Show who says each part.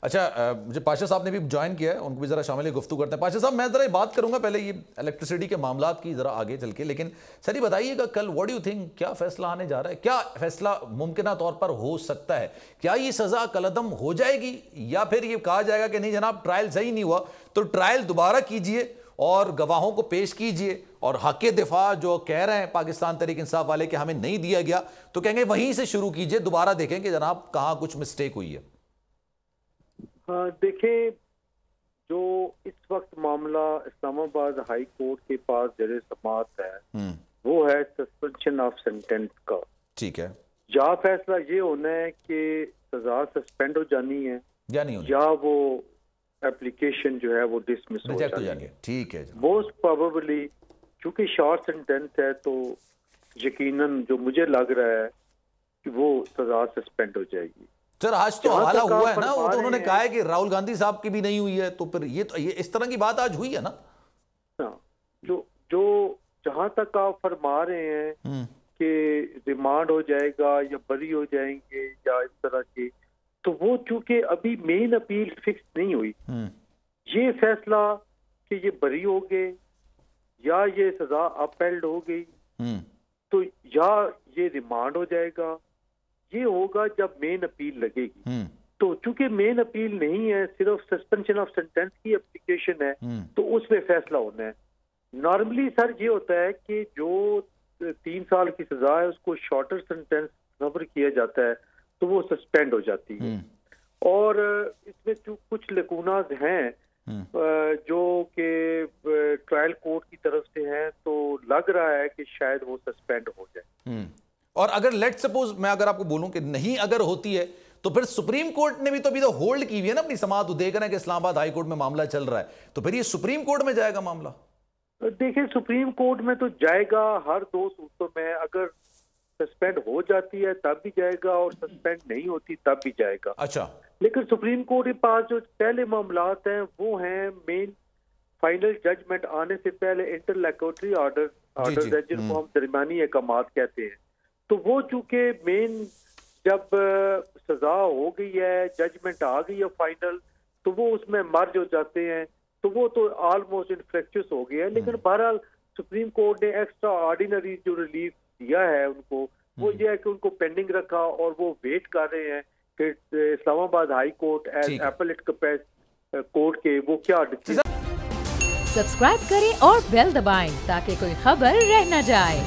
Speaker 1: اچھا مجھے پاشا صاحب نے بھی جوائن کیا ہے، ان کو بھی ذرا شامل گفتگو کرتے ہیں۔ پاشا صاحب میں ذرا بات کروں گا پہلے یہ الیکٹریسٹی کے معاملات کی ذرا آگے چل کے، لیکن سر یہ بتائیے گا کل واٹ ڈو یو تھنک کیا فیصلہ آنے جا رہا ہے؟ کیا فیصلہ ممکنہ طور پر ہو سکتا ہے؟ کیا یہ سزا کالعدم ہو جائے گی یا پھر یہ کہا جائے گا کہ نہیں جناب ٹرائل صحیح نہیں ہوا تو ٹرائل دوبارہ کیجئے اور گواہوں کو پیش کیجئے اور حق دفاع جو کہہ رہے ہیں پاکستان تحریک انصاف والے کہ ہمیں نہیں دیا گیا تو کہیں گے وہیں سے شروع کیجئے، دوبارہ دیکھیں کہ جناب کہاں کچھ مسٹیک ہوئی ہے؟
Speaker 2: دیکھیں جو اس وقت معاملہ اسلام آباد ہائی کورٹ کے پاس زیر سماعت ہے وہ ہے سسپینشن آف سینٹنس کا۔ ٹھیک ہے، یا فیصلہ یہ ہونا ہے کہ سزا سسپینڈ ہو جانی ہے یا نہیں، یا وہ اپلیکیشن جو ہے وہ ڈسمس ہو جانی ہے۔ ٹھیک ہے، موسٹ پروبیبلی چونکہ شارٹ سینٹنس ہے تو یقیناً جو مجھے لگ رہا ہے کہ وہ سزا سسپینڈ ہو جائے گی۔ سر آج تو حوالہ ہوا ہے نا، وہ تو انہوں نے کہا ہے کہ راہل گاندھی صاحب کی بھی نہیں ہوئی ہے، تو پھر یہ اس طرح کی بات آج ہوئی ہے نا؟ جو جہاں تک آپ فرما رہے ہیں کہ ریمانڈ ہو جائے گا یا بری ہو جائیں گے یا اس طرح کی، تو وہ چونکہ ابھی مین اپیل فکس نہیں ہوئی، یہ فیصلہ کہ یہ بری ہو گئے یا یہ سزا اپیلڈ ہو گئی تو یا یہ ریمانڈ ہو جائے گا، یہ ہوگا جب مین اپیل لگے گی۔ تو چونکہ مین اپیل نہیں ہے، صرف سسپینشن آف سینٹنس کی اپلیکیشن ہے تو اس میں فیصلہ ہونا ہے۔ نارملی سر یہ ہوتا ہے کہ جو 3 سال کی سزا ہے اس کو شارٹر سینٹنس کور کیا جاتا ہے تو وہ سسپینڈ ہو جاتی ہے، اور اس میں کچھ لکوناز ہیں جو کہ ٹرائل کورٹ کی طرف سے ہیں، تو لگ رہا ہے کہ شاید وہ سسپینڈ ہو جائے۔
Speaker 1: اور اگر لیٹ سپوز میں اگر آپ کو بولوں کہ نہیں اگر ہوتی ہے تو پھر سپریم کورٹ نے بھی تو ابھی تو ہولڈ کی ہوئی ہے نا اپنی سماعت، دیکھ رہے ہیں کہ اسلام آباد ہائی کورٹ میں معاملہ چل رہا ہے، تو پھر یہ سپریم کورٹ میں جائے گا معاملہ؟
Speaker 2: دیکھیں سپریم کورٹ میں تو جائے گا ہر 2 صورتوں میں، اگر سسپینڈ ہو جاتی ہے تب بھی جائے گا اور سسپینڈ نہیں ہوتی تب بھی جائے گا۔ اچھا، لیکن سپریم کورٹ کے پاس جو پہلے معاملات ہیں وہ ہیں مین فائنل ججمنٹ آنے سے پہلے انٹرلیکوٹری آرڈر جن کو ہم درمیانی احکامات کہتے ہیں، تو وہ چونکہ مین جب سزا ہو گئی ہے، ججمنٹ آ گئی ہے فائنل، تو وہ اس میں مرج ہو جاتے ہیں، تو وہ تو آلموسٹ انفریکچس ہو گیا ہے۔ لیکن بہرحال سپریم کورٹ نے ایکسٹرا آرڈینری جو ریلیف دیا ہے ان کو، وہ یہ ہے کہ ان کو پینڈنگ رکھا اور وہ ویٹ کر رہے ہیں کہ اسلام آباد high court as applet court کے وہ کیا ڈسیژن۔
Speaker 3: سبسکرائب کریں اور بیل دبائیں تاکہ کوئی خبر رہ نہ جائے۔